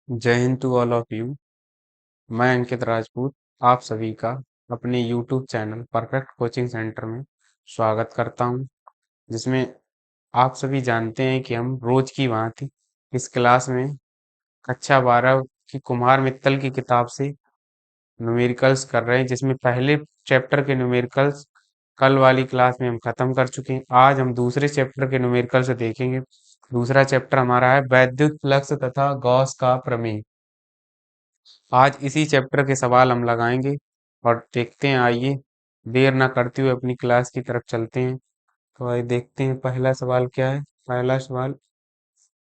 जय Hind to all of you. मैं अंकित राजपूत आप सभी का अपने YouTube channel perfect coaching centre में स्वागत करता हूं, जिसमें आप सभी जानते हैं कि हम रोज की भांति इस क्लास में कक्षा 12 की कुमार मित्तल की किताब से न्यूमेरिकल्स कर रहे हैं, जिसमें पहले चैप्टर के न्यूमेरिकल्स कल वाली क्लास में हम खत्म कर चुके हैं। आज हम दूसरे चैप्टर के न्यूमेरिकल्स देखेंगे। दूसरा चैप्टर हमारा है वैद्युत फ्लक्स तथा गॉस का प्रमेय। आज इसी चैप्टर के सवाल हम लगाएंगे और देखते हैं। आइए देर ना करते हुए अपनी क्लास की तरफ चलते हैं। तो आइए देखते हैं पहला सवाल क्या है। पहला सवाल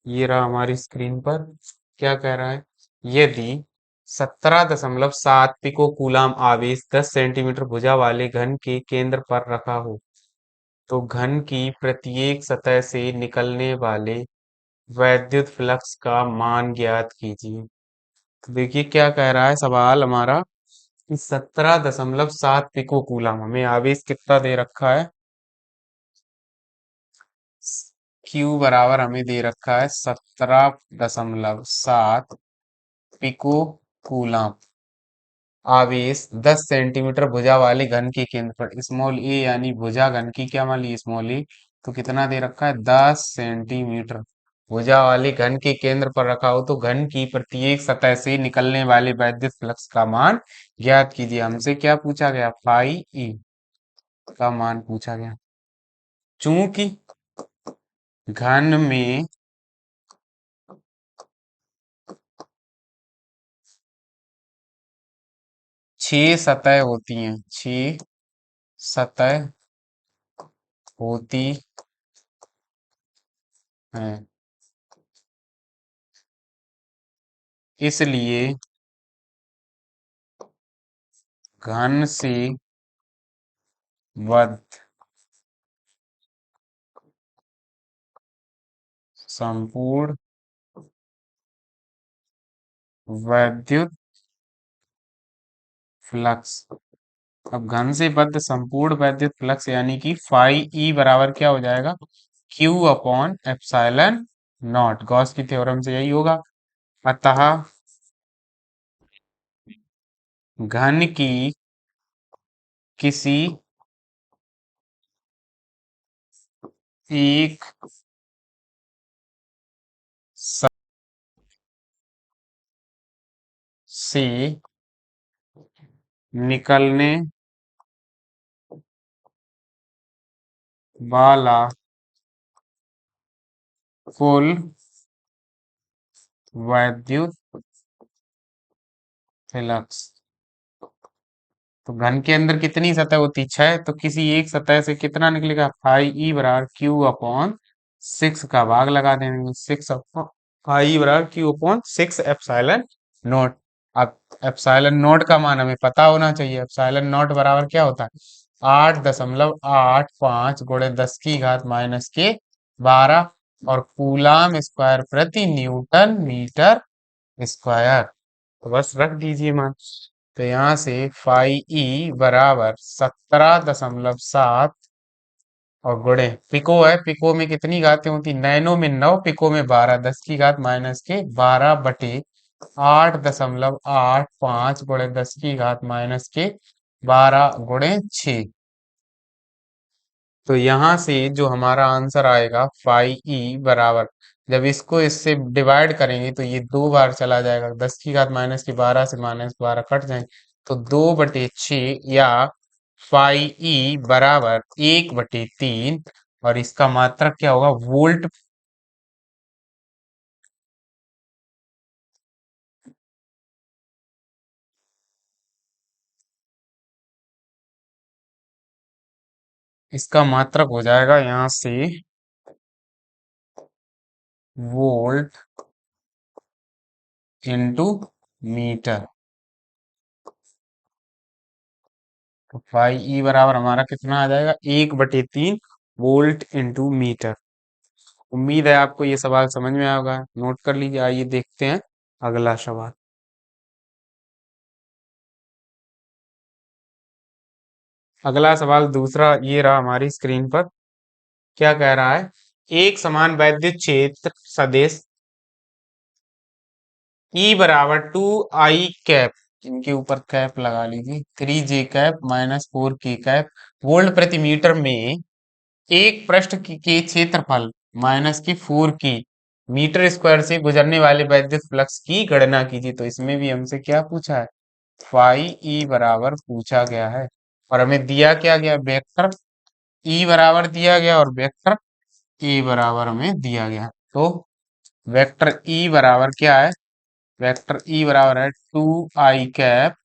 ये रहा हमारी स्क्रीन पर। क्या कह रहा है? यदि 17.7 पिको कूलाम आवेश 10 सेंटीमीटर भुजा वाले घन के केंद्र पर रखा हो, तो घन की प्रत्येक सतह से निकलने वाले वैद्युत फ्लक्स का मान ज्ञात कीजिए। तो देखिए क्या कह रहा है सवाल हमारा कि 17.7 पिको कूलम हमें आवेश कितना दे रखा है। क्यू बराबर हमें दे रखा है 17.7 पिको कूलम आवेश 10 सेंटीमीटर भुजा वाले घन के केंद्र पर। स्मॉल ए यानी भुजा घन की क्या मान ली स्मॉल ए, तो कितना दे रखा है 10 सेंटीमीटर भुजा वाले घन के केंद्र पर रखा हो, तो घन की प्रत्येक सतह से निकलने वाले वैद्युत फ्लक्स का मान ज्ञात कीजिए। हमसे क्या पूछा गया? फाई ई का मान पूछा गया। चूंकि घन में छह सतह होती हैं, छह सतह होती हैं, इसलिए घन से बद्ध संपूर्ण वैद्युत फ्लक्स। अब घन से बद्ध संपूर्ण वैद्युत फ्लक्स यानी कि फाई ई बराबर क्या हो जाएगा? Q upon epsilon not. Gauss की थ्योरम से यही होगा। अतः घन की किसी एक स- से निकलने वाला कुल वैद्युत फ्लक्स। तो घन के अंदर कितनी सतह होती? छह। तो किसी एक सतह से कितना निकलेगा? फाई ई बराबर क्यू अपॉन सिक्स का भाग लगा देंगे। सिक्स अपॉन फाई ई बराबर Q upon six epsilon not. अब एप्सिलॉन नॉट का मान हमें पता होना चाहिए। एप्सिलॉन नॉट बराबर क्या होता है? 8.85 गुणे 10 की घात माइनस के 12 और कूलाम स्क्वायर प्रति न्यूटन मीटर स्क्वायर। तो बस रख दीजिए मान। तो यहाँ से फाई ई बराबर 17.7 और गुणे पिको है। पिको में कितनी घातें होती? नैनो में 9, पिको में 12, 10 की घात माइनस के 12/8.85 गुणे 10 की घात माइनस के 12 गुणे 6। तो यहाँ से जो हमारा आंसर आएगा फाई ई बराबर, जब इसको इससे डिवाइड करेंगे तो ये 2 बार चला जाएगा। 10 की घात माइनस के 12 से -12 कट जाएंगे, तो 2/6 या फाई ई बराबर 1/3। और इसका मात्रक क्या होगा? वोल्ट। इसका मात्रक हो जाएगा यहाँ से वोल्ट इंटू मीटर। तो फाई ई बराबर हमारा कितना आ जाएगा? 1/3 वोल्ट इंटू मीटर। उम्मीद है आपको ये सवाल समझ में आया होगा। नोट कर लीजिए। आइए देखते हैं अगला सवाल। अगला सवाल दूसरा ये रहा हमारी स्क्रीन पर। क्या कह रहा है? एक समान वैद्युत क्षेत्र सदिश ई बराबर 2 i कैप, इनके ऊपर कैप लगा लीजिए, 3 j cap minus 4 k cap volt प्रति मीटर में एक पृष्ठ के क्षेत्रफल माइनस के 4 k मीटर स्क्वायर से गुजरने वाले वैद्युत फ्लक्स की गणना कीजिए। तो इसमें भी हमसे क्या पूछा है, फाई ई बराबर पूछा गया है, और हमें दिया क्या गया, वेक्टर ई बराबर दिया गया और वेक्टर ए बराबर हमें दिया गया। तो वेक्टर ई बराबर क्या है, वेक्टर ई बराबर है 2 i cap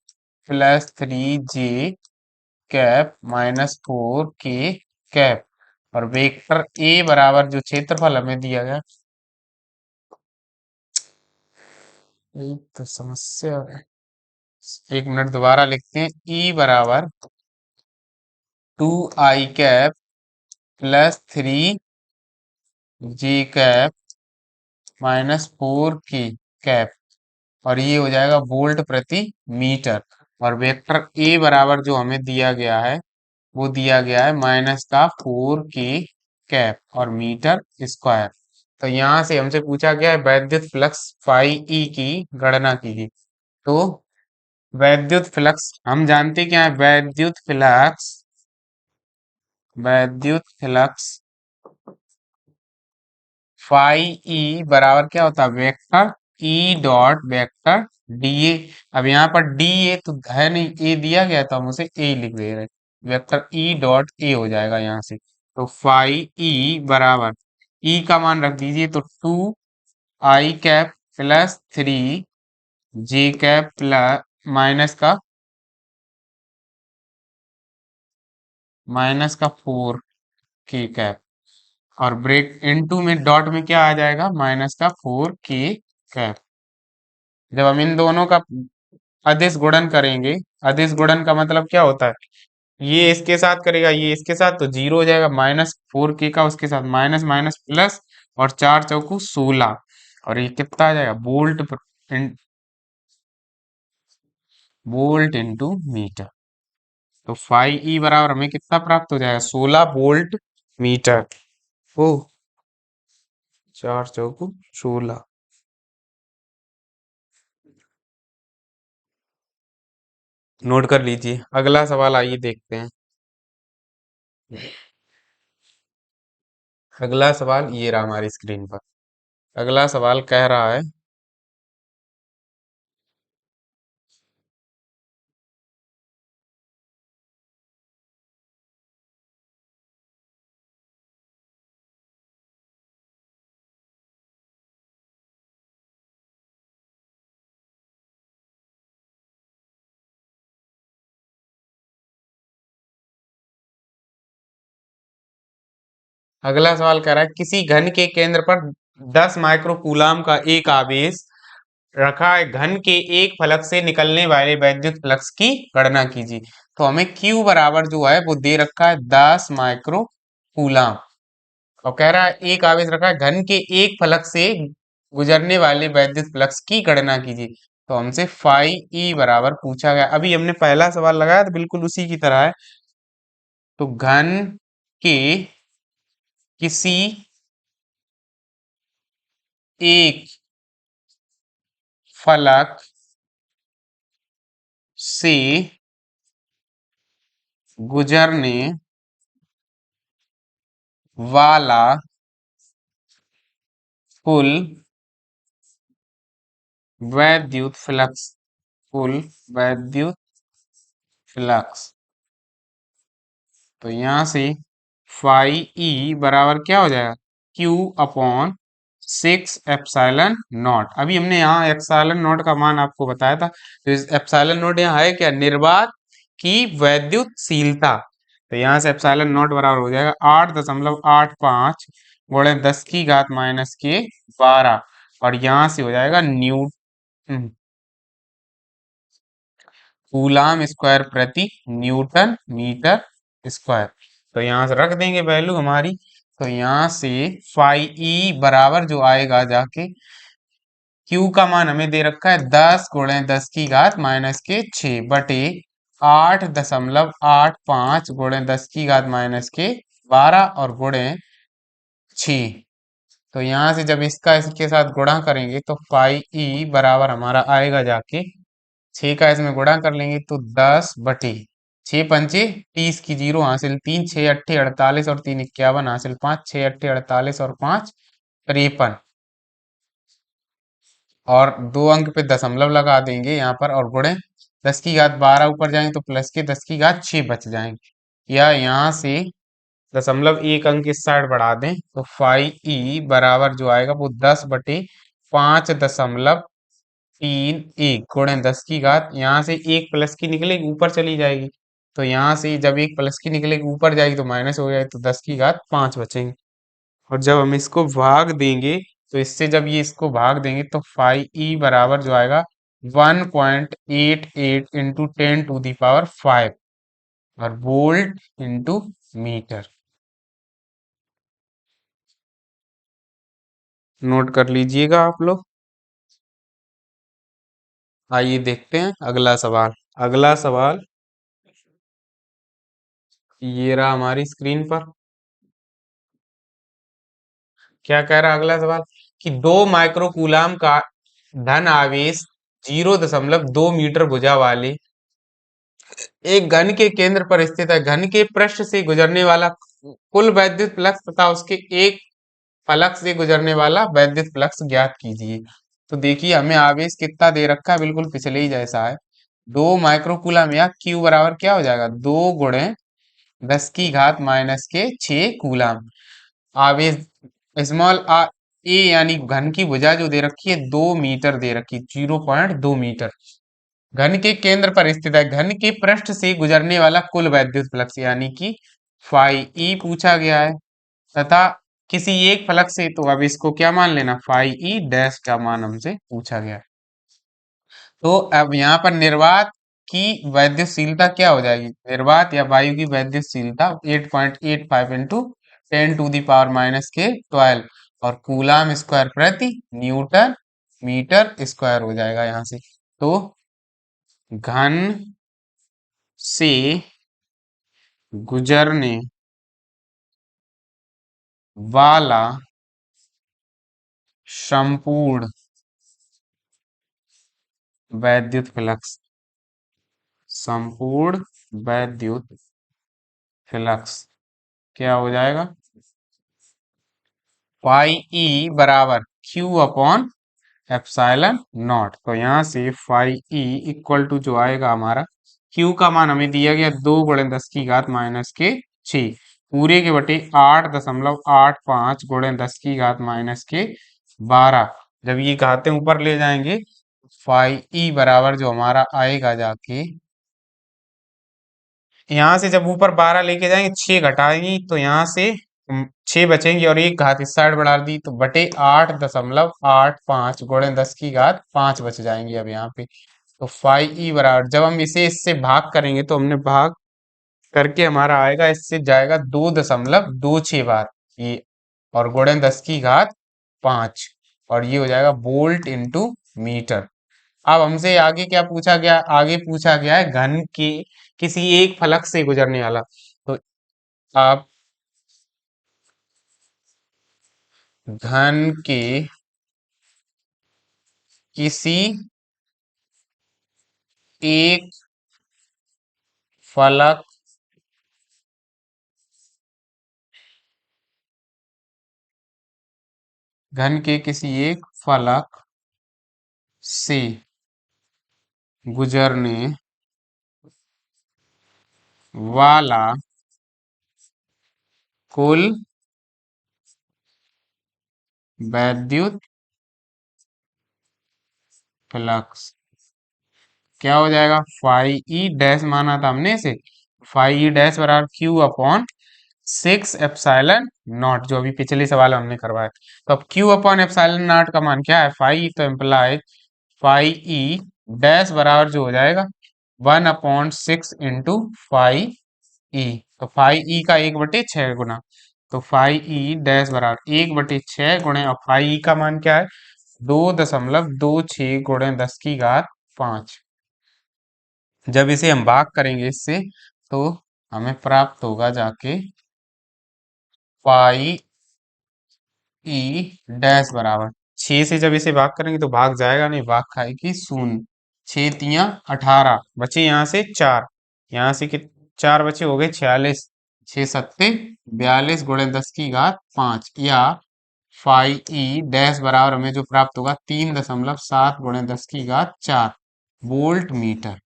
plus 3 j cap minus 4 k cap, और वेक्टर ए बराबर जो क्षेत्रफल हमें दिया गया, यही तो समस्या है। 1 मिनट दोबारा लिखते हैं, ई बराबर 2 i cap plus 3 j cap minus 4 k cap, और ये हो जाएगा वोल्ट प्रति मीटर, और वेक्टर ए बराबर जो हमें दिया गया है वो दिया गया है माइनस का 4 k कैप और मीटर स्क्वायर। तो यहाँ से हमसे पूछा गया है वैद्युत फ्लक्स फाई ई की गणना कीजिए। तो वैद्युत फ्लक्स हम जानते क्या है, वैद्युत फ्लक्स फाई ई बराबर क्या होता है, vector E dot vector D A. अब यहाँ पर डी ए तो है नहीं, ए दिया गया तो हम उसे ए लिख दे रहे हैं, वेक्टर ई डॉट ए हो जाएगा यहाँ से। तो फाई ई बराबर ई का मान रख दीजिए, तो 2 i cap plus 3 j cap plus minus का 4 k कैप, और ब्रेक इनटू में डॉट में क्या आ जाएगा, माइनस का 4 k कैप। जब हम इन दोनों का अदिश गुणन करेंगे, अदिश गुणन का मतलब क्या होता है, ये इसके साथ करेगा, ये इसके साथ, तो 0 हो जाएगा, -4 k का उसके साथ माइनस माइनस प्लस, और 4 चौकू 16, और ये कितना आ जाएगा, वोल्ट इंटू मीटर। तो फाई ई बराबर हमें कितना प्राप्त हो जाएगा, 16 वोल्ट मीटर। ओ 4 चौकू 16। नोट कर लीजिए, अगला सवाल आइए देखते हैं। अगला सवाल ये रहा हमारी स्क्रीन पर। अगला सवाल कह रहा है, अगला सवाल कह रहा है किसी घन के केंद्र पर 10 माइक्रो कूलाम का एक आवेश रखा है, घन के एक फलक से निकलने वाले वैद्युत फ्लक्स की गणना कीजिए। तो हमें Q बराबर जो है वो दे रखा है 10 माइक्रो कूलाम, और कह रहा है एक आवेश रखा है, घन के एक फलक से गुजरने वाले वैद्युत फ्लक्स की गणना कीजिए। तो हमसे फाई ई बराबर पूछा गया, अभी हमने पहला सवाल लगाया तो बिल्कुल उसी की तरह है। तो घन के किसी एक फलक से गुजरने वाला कुल वैद्युत फ्लक्स, कुल वैद्युत फ्लक्स, तो यहां से फाई ई बराबर क्या हो जाएगा, Q/6 एप्सिलॉन नॉट। अभी हमने यहाँ एप्सिलॉन नॉट का मान आपको बताया था, तो इस एप्सिलॉन नॉट यहाँ है क्या, निर्वात की वैद्युतशीलता। तो यहाँ से एप्सिलॉन नॉट बराबर हो जाएगा 8.85 गुणे 10 की घात माइनस के 12, और यहाँ से हो जाएगा कूलाम स्क्वायर प्रति न्यूटन मीटर स्क्वायर। तो यहाँ से रख देंगे वैल्यू हमारी। तो यहाँ से फाई ई बराबर जो आएगा जाके, क्यू का मान हमें दे रखा है 10 गुणे 10 की घात माइनस के 6 बटे 8.85 गुणे 10 की घात माइनस के 12 और गुणे 6। तो यहां से जब इसका इसके साथ गुणा करेंगे तो फाई ई बराबर हमारा आएगा जाके 6 का इसमें गुणा कर लेंगे तो 10 बटे 6 पंचे 30 की जीरो हासिल 3 6 अट्ठे 48 और 3 51 हासिल 5 6 अट्ठे 48 और 5 53 और 2 अंक पे दशमलव लगा देंगे यहाँ पर और गुणे 10 की घात 12 ऊपर जाएंगे तो प्लस के 10 की घात 6 बच जाएंगे या यहाँ से दशमलव 1 अंक इस साइड बढ़ा दें तो फाई ई बराबर जो आएगा वो 10 बटे 5.31 गुणे 10 की घात यहाँ से एक प्लस की निकलेगी ऊपर चली जाएगी तो यहाँ से जब एक प्लस की निकलेगी ऊपर जाएगी तो माइनस हो जाएगी तो 10 की घात 5 बचेंगे और जब हम इसको भाग देंगे तो इससे जब ये इसको भाग देंगे तो फाई ई बराबर जो आएगा 1.88 इंटू 10 टू दी पावर 5 और वोल्ट इंटू मीटर। नोट कर लीजिएगा आप लोग। आइए देखते हैं अगला सवाल। अगला सवाल ये रहा हमारी स्क्रीन पर। क्या कह रहा है अगला सवाल कि 2 माइक्रोकूलाम का धन आवेश 0.2 मीटर भुजा वाले एक घन के केंद्र पर स्थित है। घन के पृष्ठ से गुजरने वाला कुल वैद्युत फ्लक्स तथा उसके एक फलक से गुजरने वाला वैद्युत फ्लक्स ज्ञात कीजिए। तो देखिए हमें आवेश कितना दे रखा है, बिल्कुल पिछले ही जैसा है। 2 माइक्रोकूलम या क्यू बराबर क्या हो जाएगा 2 गुणे 10 की घात -6 कूलम। आवेश स्मॉल आ ए यानी घन की भुजा जो दे रखी है 2 मीटर दे रखी है 0.2 मीटर। घन के केंद्र पर स्थित है। घन के पृष्ठ से गुजरने वाला कुल वैद्युत फ्लक्स यानी कि फाई ई पूछा गया है तथा किसी एक फलक से, तो अब इसको क्या मान लेना फाई ई डैश का मान हमसे पूछा गया है। तो अब यहाँ पर निर्वात की वैद्युतशीलता क्या हो जाएगी, निर्वात या वायु की वैद्युतशीलता 8.85 इंटू 10 टू दी पावर -के 12 और कूलाम स्क्वायर प्रति न्यूटन मीटर स्क्वायर हो जाएगा यहाँ से। तो घन से गुजरने वाला संपूर्ण वैद्युत फ्लक्स, संपूर्ण वैद्युत फ्लक्स क्या हो जाएगा फाई ई बराबर क्यू अपॉन एप्सिलॉन नॉट। तो यहाँ से फाई ई इक्वल टू जो आएगा हमारा क्यू का मान हमें दिया गया 2 गुणे 10 की घात -6 पूरे के बटे 8.85 गुणे 10 की घात -के 12। जब ये घातें ऊपर ले जाएंगे फाई ई बराबर जो हमारा आएगा जाके यहाँ से जब ऊपर 12 लेके जाएंगे 6 घटाएंगे तो यहाँ से 6 बचेंगी और एक घात इस साइड बढ़ा दी तो बटे 8.85 गुणे 10 की घात 5 बच जाएंगी अब यहाँ पे। तो फाई ई बराबर जब हम इसे इससे भाग करेंगे तो हमने भाग करके हमारा आएगा इससे जाएगा 2.26 बार ये और गुणे 10 की घात 5 और ये हो जाएगा वोल्ट इंटू मीटर। अब हमसे आगे क्या पूछा गया, आगे पूछा गया है घन के किसी एक फलक से गुजरने वाला। तो आप घन के किसी एक फलक घन के किसी एक फलक से गुजरने वाला कुल वैद्युत फ्लक्स क्या हो जाएगा फाई ई डैश माना था हमने इसे, फाई ई डैश बराबर क्यू अपॉन 6 एप्सिलॉन नॉट जो अभी पिछले सवाल में हमने करवाया। तो अब क्यू अपॉन एप्सिलॉन नॉट का मान क्या है फाई, तो इम्प्लाई फाई ई डैश बराबर जो हो जाएगा 1/6 इंटू फाई ई। तो फाई ई का 1/6 गुना, तो फाई ई डैश बराबर 1/6 गुणे और फाई ई का मान क्या है 2.26 गुणे 10 की घात 5। जब इसे हम भाग करेंगे इससे तो हमें प्राप्त होगा जाके पाई ई डैश बराबर 6 से जब इसे भाग करेंगे तो भाग जाएगा नहीं, भाग खाएगी शून्य। 6 तियां 18, बचे यहाँ से 4, यहाँ से कि 4 बचे, हो गए 46। 6 सत्ते 42 गुणे 10 की घात 5, या 5 ई डैश बराबर हमें जो प्राप्त होगा 3.7 गुणे 10 की घात 4 वोल्ट मीटर।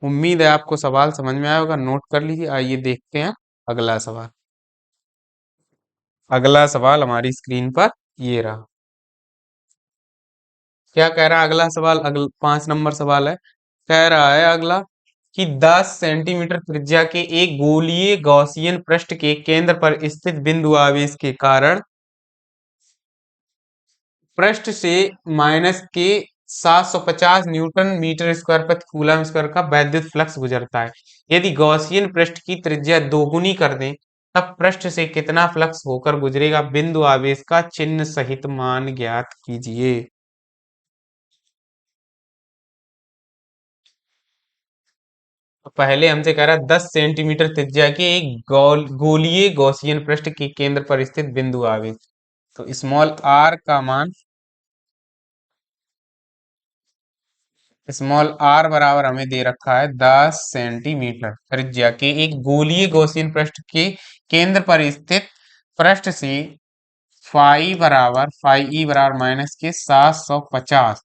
उम्मीद है आपको सवाल समझ में आया होगा, नोट कर लीजिए। आइए देखते हैं अगला सवाल। अगला सवाल हमारी स्क्रीन पर ये रहा। क्या कह रहा है अगला सवाल? 5 नंबर सवाल है। कह रहा है अगला कि 10 सेंटीमीटर त्रिज्या के एक गोलीय गॉसियन पृष्ठ के केंद्र पर स्थित बिंदु आवेश के कारण पृष्ठ से माइनस के 750 न्यूटन मीटर स्क्वायर प्रति कूलम स्क्वायर का वैद्युत फ्लक्स गुजरता है। यदि गॉसियन पृष्ठ की त्रिज्या दोगुनी कर दें तब पृष्ठ से कितना फ्लक्स होकर गुजरेगा? बिंदु आवेश का चिन्ह सहित मान ज्ञात कीजिए। तो पहले हमसे कह रहा है 10 सेंटीमीटर त्रिज्या के एक गोलीय गॉसियन पृष्ठ के केंद्र पर स्थित बिंदु आवेश। तो स्मॉल आर का मान, स्मॉल आर बराबर हमें दे रखा है 10 सेंटीमीटर त्रिज्या के एक गोलीय गॉसियन पृष्ठ के केंद्र पर स्थित पृष्ठ से फाई ई बराबर माइनस के 750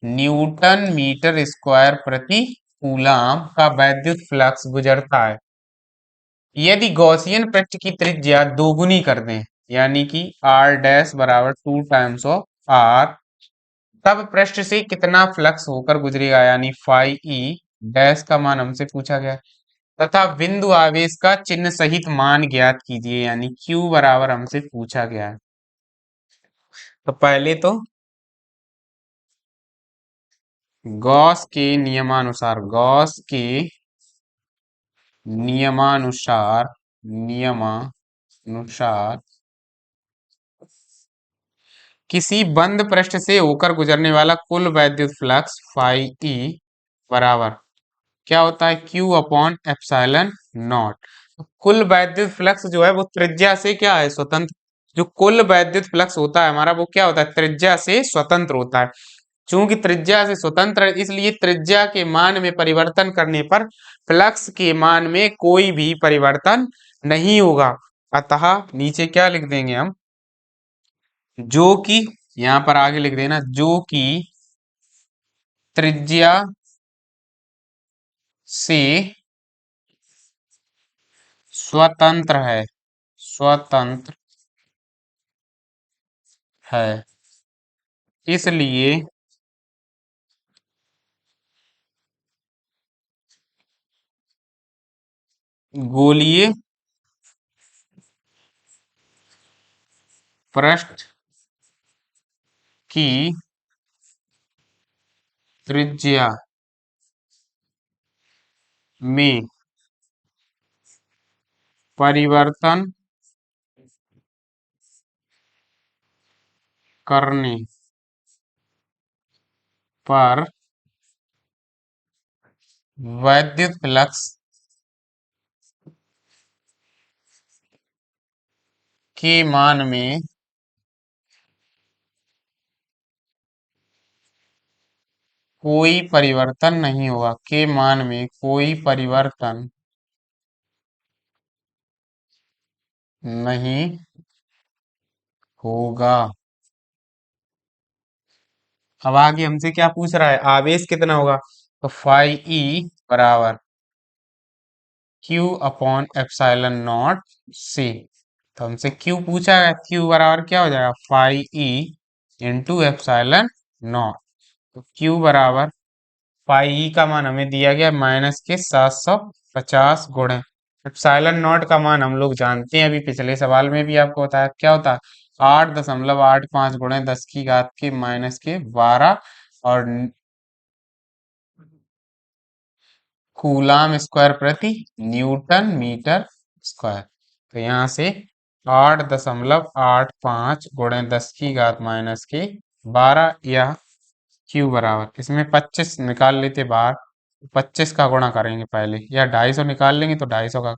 न्यूटन मीटर स्क्वायर प्रति कूलम का वैद्युत फ्लक्स गुजरता है। यदि गॉसियन पृष्ठ की त्रिज्या दोगुनी कर दें, यानी कि आर डैश बराबर 2 टाइम्स ऑफ आर, तब पृष्ठ से कितना फ्लक्स होकर गुजरेगा? यानी फाई ई डैश का मान हमसे पूछा गया, तथा बिंदु आवेश का चिन्ह सहित मान ज्ञात कीजिए, यानी क्यू बराबर हमसे पूछा गया है। तो पहले तो गॉस के नियमानुसार, गॉस के नियमानुसार नियमानुसार किसी बंद पृष्ठ से होकर गुजरने वाला कुल वैद्युत फ्लक्स फाई ई बराबर क्या होता है? Q upon epsilon not. कुल वैद्युत फ्लक्स जो है वो त्रिज्या से क्या है? स्वतंत्र। जो कुल वैद्युत फ्लक्स होता है हमारा वो क्या होता है? त्रिज्या से स्वतंत्र होता है। चूंकि त्रिज्या से स्वतंत्र है इसलिए त्रिज्या के मान में परिवर्तन करने पर फ्लक्स के मान में कोई भी परिवर्तन नहीं होगा। अतः नीचे क्या लिख देंगे हम? जो कि, यहां पर आगे लिख देना, जो कि त्रिज्या से स्वतंत्र है, स्वतंत्र है, इसलिए गोलीय पृष्ठ की त्रिज्या में परिवर्तन करने पर वैद्युत फ्लक्स के मान में कोई परिवर्तन नहीं होगा, के मान में कोई परिवर्तन नहीं होगा। अब आगे हमसे क्या पूछ रहा है? आवेश कितना होगा? तो फाई ई बराबर क्यू अपॉन एप्सिलॉन नॉट सी। तो हमसे क्यू पूछा है, क्यू बराबर क्या हो जाएगा? Phi E into epsilon naught. तो क्यू बराबर फाई ई का मान हमें दिया गया माइनस के 750 गुणे एप्सिलॉन नॉट का मान हम लोग जानते हैं, अभी पिछले सवाल में भी आपको बताया क्या होता है? 8.85 गुणे 10 की घात के -12 और कूलाम स्क्वायर प्रति न्यूटन मीटर स्क्वायर। तो यहाँ से 8.85 गुणे 10 की घात -12 या क्यू बराबर, इसमें 25 निकाल लेते बाहर, 25 का गुणा करेंगे पहले, या 250 निकाल लेंगे तो 250 का।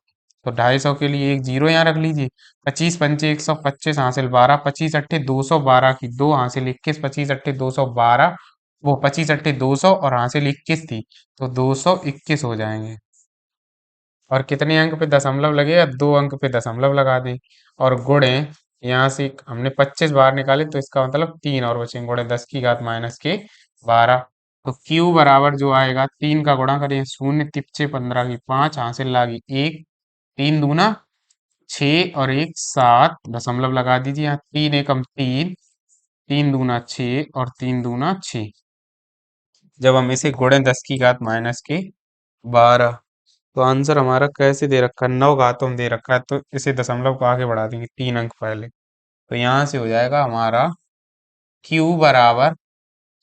तो 250 के लिए एक जीरो यहाँ रख लीजिए। 25 पंचे 125 हासिल 12, 25 अट्ठे 212 की 2 हासिल 21, 25 अट्ठे 212, वो 25 अट्ठे 200 और हासिल 21 थी, तो 221 हो जाएंगे। और कितने अंक पे दशमलव लगेगा? 2 अंक पे दशमलव लगा दें। और गुणे, यहाँ से हमने 25 बाहर निकाले तो इसका मतलब 3 और बचेंगे, गुणे 10 की घात माइनस के 12। तो Q बराबर जो आएगा, 3 का गुणा करें, शून्य तिप्छे 15 की 5 हासिल लागी 1, 3 दूना 6 और 1 7, दशमलव लगा दीजिए यहाँ, 3 एकम 3, 3 दूना 6 और 3 दूना 6। जब हम इसे गुणे 10 की घात माइनस के 12, तो आंसर हमारा कैसे दे रखा है? 9 घातों में दे रखा है, तो इसे दशमलव को आगे बढ़ा देंगे 3 अंक पहले। तो यहाँ से हो जाएगा हमारा Q बराबर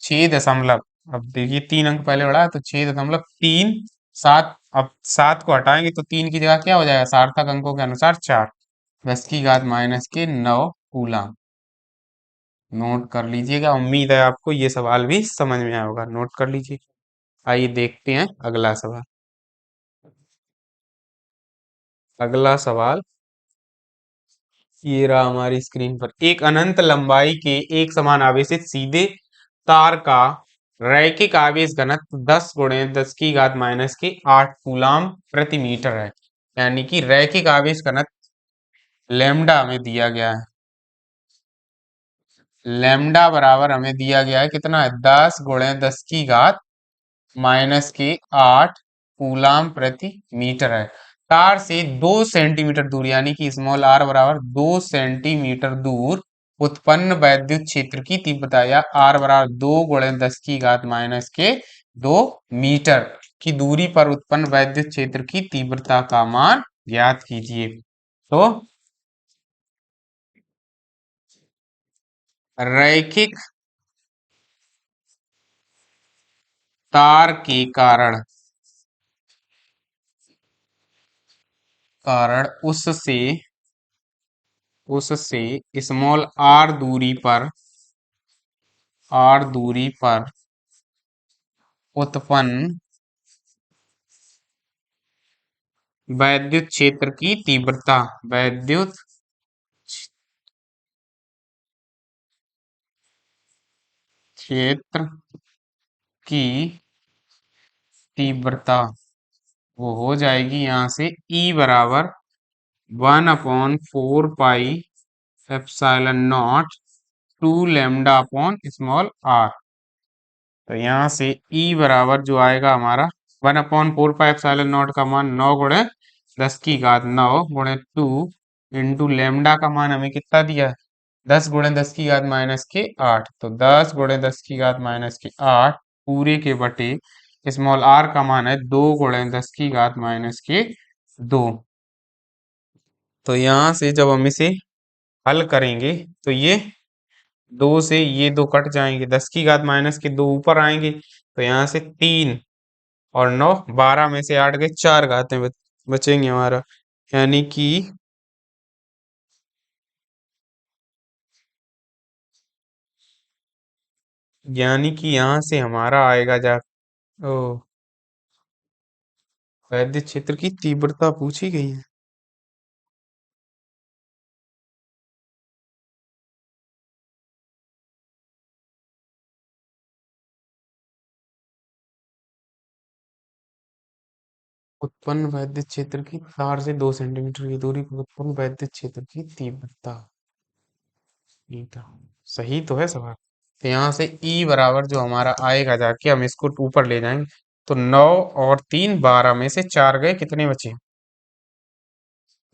6 दशमलव, अब देखिए 3 अंक पहले बढ़ा है, तो 6.37। अब 7 को हटाएंगे तो 3 की जगह क्या हो जाएगा? सार्थक अंकों के अनुसार 4, 10 की घात माइनस के 9 कूलम। नोट कर लीजिएगा, उम्मीद है आपको ये सवाल भी समझ में आया होगा, नोट कर लीजिए। आइए देखते हैं अगला सवाल। अगला सवाल ये रहा हमारी स्क्रीन पर। एक अनंत लंबाई के एक समान आवेशित सीधे तार का रैखिक आवेश घनत्व 10 गुणे 10 की घात माइनस के 8 कूलाम प्रति मीटर है। यानी कि रैखिक आवेश घनत्व लैम्डा हमें दिया गया है। लैम्डा बराबर हमें दिया गया है कितना है? 10 गुणे 10 की घात माइनस के 8 कूलाम प्रति मीटर है। तार से 2 सेंटीमीटर दूर, यानी कि स्मॉल आर बराबर 2 सेंटीमीटर दूर उत्पन्न वैद्युत क्षेत्र की तीव्रता, या आर बराबर 2 गुणे 10 की घात माइनस के 2 मीटर की दूरी पर उत्पन्न वैद्युत क्षेत्र की तीव्रता का मान ज्ञात कीजिए। तो रैखिक तार के कारण उससे स्मॉल आर दूरी पर उत्पन्न वैद्युत क्षेत्र की तीव्रता, वैद्युत क्षेत्र की तीव्रता वो हो जाएगी यहाँ से E बराबर 1/4 pi epsilon naught 2 lambda upon small R. तो यहाँ से E बराबर जो आएगा हमारा 1/4 पाई एप्सिलॉन नॉट का मान 9 गुणे 10 की घात 9 गुणे 2 इंटू लैम्डा का मान हमें कितना दिया है? 10 गुणे 10 की घात माइनस के 8, तो 10 गुणे 10 की घात माइनस के 8 पूरे के बटे स्मॉल आर का मान है 2 गुणे 10 की घात माइनस के 2। तो यहाँ से जब हम इसे हल करेंगे तो ये 2 से ये 2 कट जाएंगे, 10 की घात माइनस के 2 ऊपर आएंगे, तो यहाँ से 3 और 9, 12 में से 8 गए, 4 घातें बचेंगे हमारा। यानी कि यहाँ से हमारा आएगा जा ओ वैद्युत क्षेत्र की तीव्रता पूछी गई है। उत्पन्न वैद्युत क्षेत्र की तार से 2 सेंटीमीटर की दूरी पर उत्पन्न वैद्युत क्षेत्र की तीव्रता मीटर। सही तो है सवाल। तो यहाँ से E बराबर जो हमारा आएगा जाके हम इसको ऊपर ले जाएंगे, तो 9 और 3 12 में से 4 गए, कितने बचे?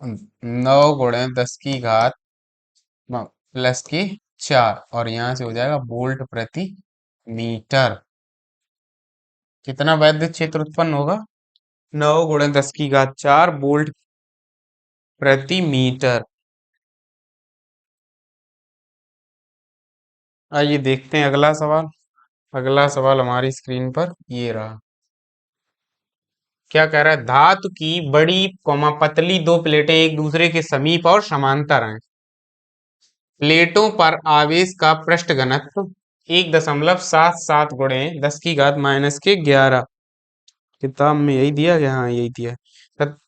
9 गुणे 10 की घात प्लस की 4, और यहाँ से हो जाएगा वोल्ट प्रति मीटर। कितना वैद्युत क्षेत्र उत्पन्न होगा? 9 गुणे 10 की घात 4 वोल्ट प्रति मीटर। आइए देखते हैं अगला सवाल। अगला सवाल हमारी स्क्रीन पर ये रहा। क्या कह रहा है? धातु की बड़ी पतली दो प्लेटें एक दूसरे के समीप और समांतर हैं। प्लेटों पर आवेश का पृष्ठ घनत्व 1.77 गुणे 10 की घात माइनस के 11 किताब में यही दिया गया, हाँ यही दिया है। तथ-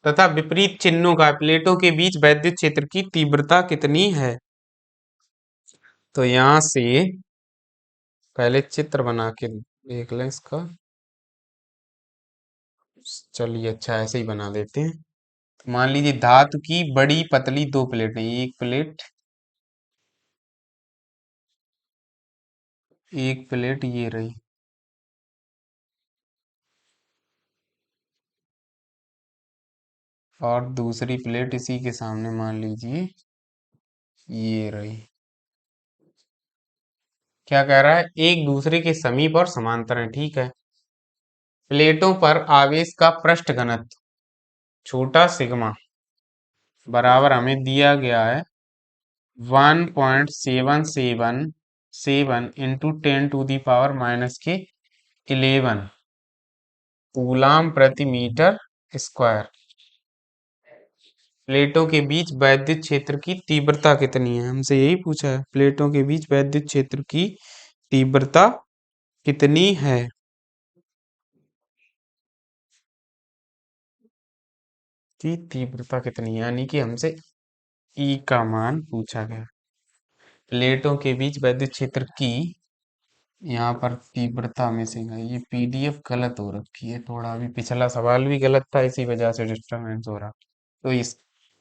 तथा विपरीत चिन्हों का प्लेटों के बीच वैद्युत क्षेत्र की तीव्रता कितनी है। तो यहाँ से पहले चित्र बना के देख लें इसका। चलिए अच्छा ऐसे ही बना देते हैं। तो मान लीजिए धातु की बड़ी पतली दो प्लेटें, एक प्लेट ये रही, और दूसरी प्लेट इसी के सामने मान लीजिए ये रही। क्या कह रहा है, एक दूसरे के समीप और समांतर है, ठीक है। प्लेटों पर आवेश का पृष्ठ घनत्व छोटा सिग्मा बराबर हमें दिया गया है 1.777 इंटू 10⁻⁻11 कूलाम प्रति मीटर स्क्वायर। प्लेटों के बीच वैद्युत क्षेत्र की तीव्रता कितनी है, हमसे यही पूछा है। प्लेटों के बीच वैद्युत क्षेत्र की तीव्रता कितनी है। की तीव्रता कितनी है, यानी कि हमसे ई का मान पूछा गया। प्लेटों के बीच वैद्युत क्षेत्र की, यहाँ पर तीव्रता में से है, ये पीडीएफ गलत हो रखी है थोड़ा, अभी पिछला सवाल भी गलत था, इसी वजह से डिस्टरबेंस हो रहा। तो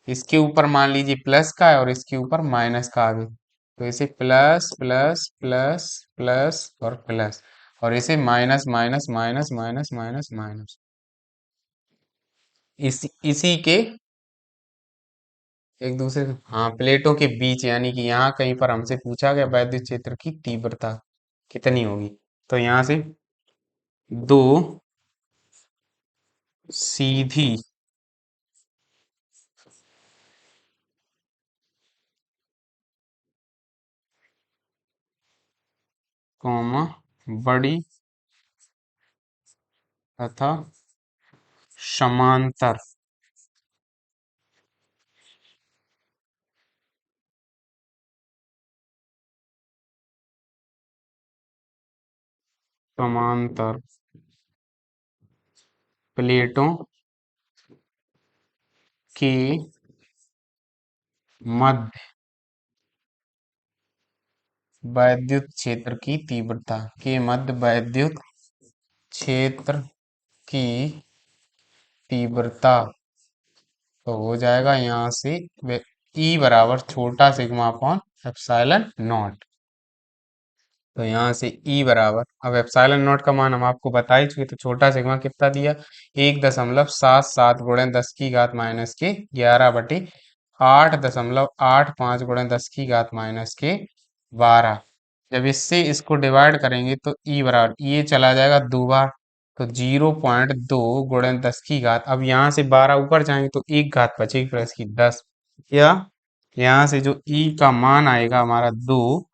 इसके ऊपर मान लीजिए प्लस का है और इसके ऊपर माइनस का आगे, तो इसे प्लस प्लस प्लस प्लस और प्लस, और इसे minus minus minus minus minus minus, इसी के एक दूसरे, हाँ प्लेटों के बीच, यानी कि यहाँ कहीं पर हमसे पूछा गया वैद्युत क्षेत्र की तीव्रता कितनी होगी। तो यहाँ से दो सीधी कॉमा बड़ी तथा समांतर समांतर प्लेटों के मध्य वैद्युत क्षेत्र की तीव्रता, के मध्य वैद्युत क्षेत्र की तीव्रता, तो हो जाएगा यहाँ से ई बराबर छोटा सिग्मा अपॉन एप्सिलॉन नॉट। तो यहाँ से ई बराबर, अब एप्सिलॉन नॉट का मान हम आपको बता ही चुके, तो छोटा सिग्मा कितना दिया, 1.77 गुणे 10⁻⁻11 गुणे 10⁻⁻12। जब इससे इसको डिवाइड करेंगे तो ई बराबर, ये चला जाएगा दो बार, तो 0.2 गुणे 10 की घात, अब यहाँ से 12 ऊपर जाएंगे तो एक घात बचेगी फिर इसकी 10, या यहाँ से जो ई का मान आएगा हमारा 2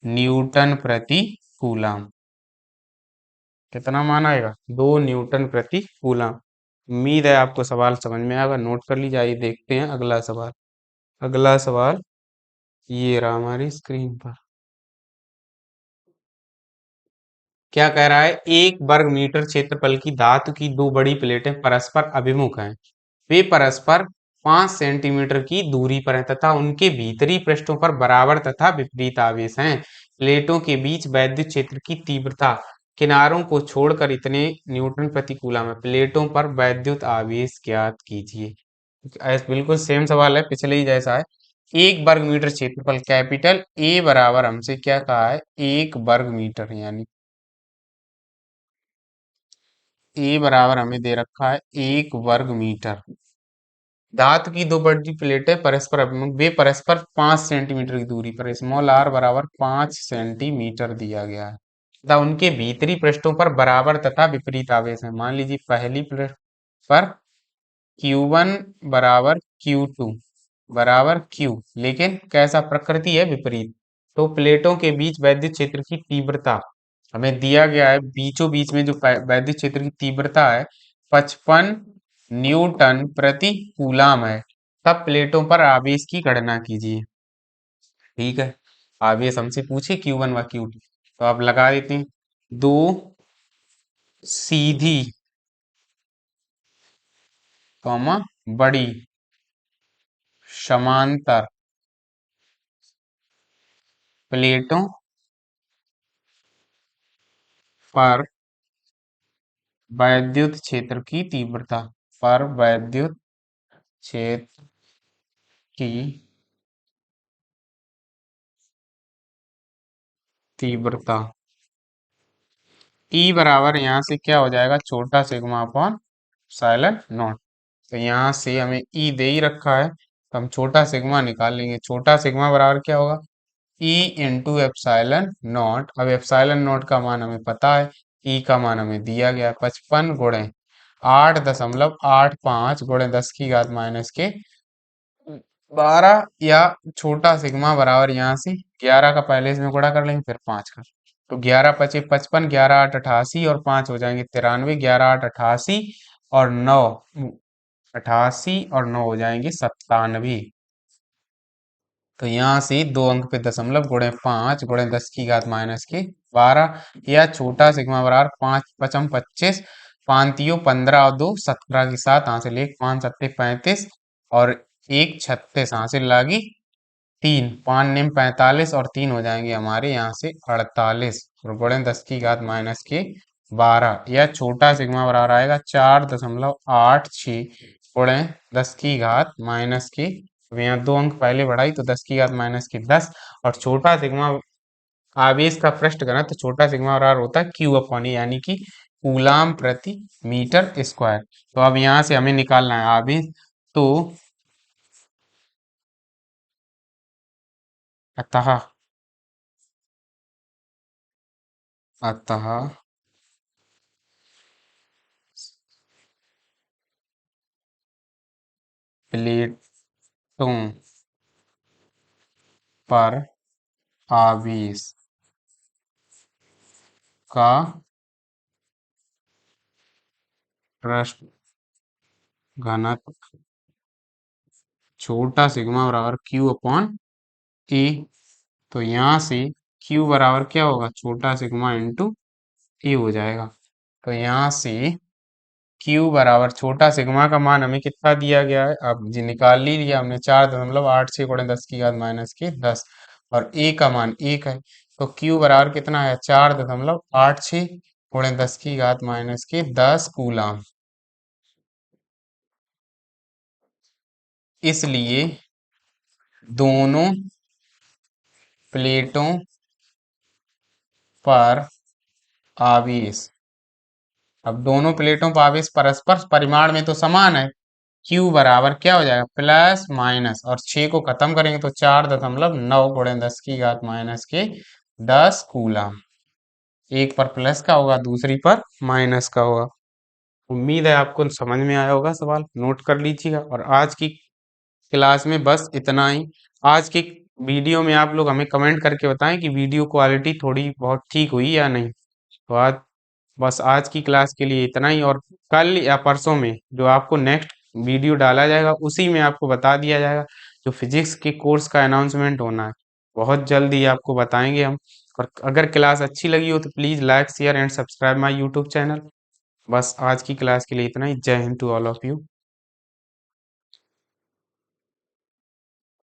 न्यूटन प्रति कूलम। कितना मान आएगा, 2 न्यूटन प्रति कूलम। उम्मीद है आपको सवाल समझ में आएगा, नोट कर लीजिए। आइए देखते हैं अगला सवाल। अगला सवाल ये रहा हमारी स्क्रीन पर। क्या कह रहा है, एक वर्ग मीटर क्षेत्रफल की धातु की दो बड़ी प्लेटें परस्पर अभिमुख हैं। वे परस्पर 5 सेंटीमीटर की दूरी पर हैं तथा उनके भीतरी पृष्ठों पर बराबर तथा विपरीत आवेश हैं। प्लेटों के बीच वैद्युत क्षेत्र की तीव्रता किनारों को छोड़कर इतने न्यूटन प्रति कूलम है। प्लेटों पर वैद्युत आवेश ज्ञात कीजिए। बिल्कुल सेम सवाल है, पिछले ही जैसा है। एक वर्ग मीटर क्षेत्रफल, कैपिटल ए बराबर हमसे क्या कहा है, एक वर्ग मीटर, यानी ए बराबर हमें दे रखा है एक वर्ग मीटर। धातु की दो बड़ी प्लेटें परस्पर अभिमुख, वे परस्पर 5 सेंटीमीटर की दूरी पर, स्मॉल आर बराबर 5 सेंटीमीटर दिया गया है तथा उनके भीतरी पृष्ठों पर बराबर तथा विपरीत आवेश है। मान लीजिए पहली पृष्ठ पर Q1 बराबर Q2 बराबर Q, लेकिन कैसा, प्रकृति है विपरीत। तो प्लेटों के बीच वैद्युत क्षेत्र की तीव्रता हमें दिया गया है, बीचों बीच में जो वैद्युत क्षेत्र की तीव्रता है 55 न्यूटन प्रति कूलम है। तब प्लेटों पर आवेश की गणना कीजिए। ठीक है, आवेश हमसे पूछे Q1 व Q2, तो आप लगा देते हैं। दो सीधी कॉमा बड़ी समांतर प्लेटों पर वैद्युत क्षेत्र की तीव्रता, पर वैद्युत क्षेत्र की तीव्रता। ई बराबर यहाँ से क्या हो जाएगा, छोटा सिग्मा अपॉन साइलेंट नॉट। तो यहाँ से हमें ई दे ही रखा है, तो हम छोटा सिग्मा निकाल लेंगे। छोटा सिग्मा बराबर क्या होगा, ई इंटू एप्साइलन नॉट। अब एप्साइलन नॉट का मान हमें पता है, ई का मान हमें दिया गया है 55 गुणे 8.85 गुणे 10 की घात माइनस के 12, या छोटा सिग्मा बराबर यहाँ से 11 का पहले इसमें गुणा कर लेंगे फिर 5 का। तो 11 पचे 55, 11 8 88 और 5 हो जाएंगे 93, 11 8 88 और 9 88 और 9 हो जाएंगे 97। तो यहाँ से दो अंक पे दशमलव गुणे 5 गुणे 10 की घात माइनस के 12, या छोटा सिग्मा बराबर 5 पचम 25, 5 15 और 2 17 के साथ हासिल 1 5 सत्ते 35 और 1 36 हासिल लागी 3 5 निम 45 और 3 हो जाएंगे हमारे यहाँ से 48 और गुणे 10 की घात माइनस के 12, या छोटा सिग्मा बराबर आएगा 4.86 गुणे 10 की घात माइनस के। अब यहाँ दो अंक पहले बढ़ाई तो 10 की घात माइनस के 10, और छोटा सिग्मा आवेश का पृष्ठ घनत्व छोटा सिग्मा बराबर होता है क्यू अपॉन ए, यानी कि कूलाम प्रति मीटर स्क्वायर। तो अब यहाँ से हमें निकालना है आवेश। तो अतः अतः प्लेटों पर आवेश का पृष्ठ घनत्व छोटा सिग्मा बराबर क्यू अपॉन ए। तो यहाँ से क्यू बराबर क्या होगा, छोटा सिग्मा इंटू ए हो जाएगा। तो यहाँ से क्यू बराबर छोटा सिग्मा का मान हमें कितना दिया गया है, अब जी निकाल ही लिया हमने, 4.86 गुणे 10 की घात माइनस के 10, और ए का मान 1 है। तो क्यू बराबर कितना है, 4.86 गुणे 10 की घात माइनस के 10 कूलाम। इसलिए दोनों प्लेटों पर आवेश, अब दोनों प्लेटों पर आवेश परस्पर परिमाण में तो समान है, Q बराबर क्या हो जाएगा, प्लस माइनस, और 6 को खत्म करेंगे तो 4.9 गुणे 10 की घात माइनस के 10 कूलाम। एक पर प्लस का होगा, दूसरी पर माइनस का होगा। उम्मीद है आपको समझ में आया होगा, सवाल नोट कर लीजिएगा। और आज की क्लास में बस इतना ही। आज की वीडियो में आप लोग हमें कमेंट करके बताएं कि वीडियो क्वालिटी थोड़ी बहुत ठीक हुई या नहीं। तो आज बस आज की क्लास के लिए इतना ही, और कल या परसों में जो आपको नेक्स्ट वीडियो डाला जाएगा उसी में आपको बता दिया जाएगा जो फिजिक्स के कोर्स का अनाउंसमेंट होना है, बहुत जल्दी आपको बताएंगे हम। और अगर क्लास अच्छी लगी हो तो please like share and subscribe my YouTube channel. बस आज की क्लास के लिए इतना ही। जय Hind to all of you.